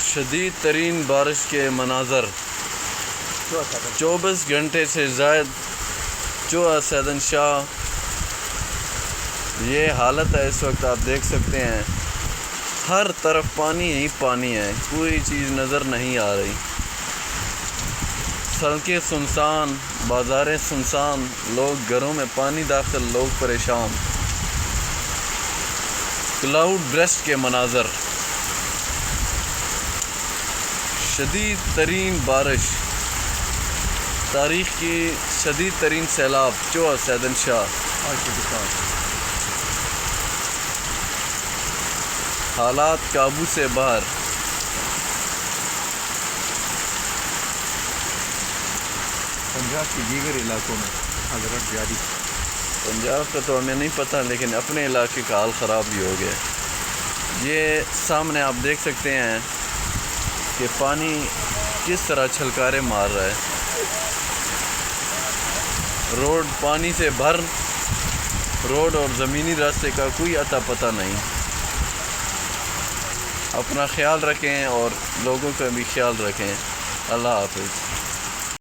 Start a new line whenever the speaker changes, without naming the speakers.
شدید ترین بارش کے مناظر 24 گھنٹے سے زائد چوہا سیدن شاہ. یہ حالت ہے اس وقت، آپ دیکھ سکتے ہیں ہر طرف پانی ہی پانی ہے، کوئی چیز نظر نہیں آ رہی. سڑکیں سنسان، بازاریں سنسان، لوگ گھروں میں پانی داخل، لوگ پریشان. کلاؤڈ برسٹ کے مناظر، شدید ترین بارش، تاریخ کی شدید ترین سیلاب، چوہا سیدن شاہ. حالات قابو سے باہر.
پنجاب کے دیگر علاقوں میں حضرت جاری.
پنجاب کا تو ہمیں نہیں پتہ، لیکن اپنے علاقے کا حال خراب بھی ہو گیا. یہ سامنے آپ دیکھ سکتے ہیں کہ پانی کس طرح چھلکارے مار رہا ہے. روڈ پانی سے بھر، روڈ اور زمینی راستے کا کوئی اتا پتہ نہیں. اپنا خیال رکھیں اور لوگوں کا بھی خیال رکھیں. اللہ حافظ.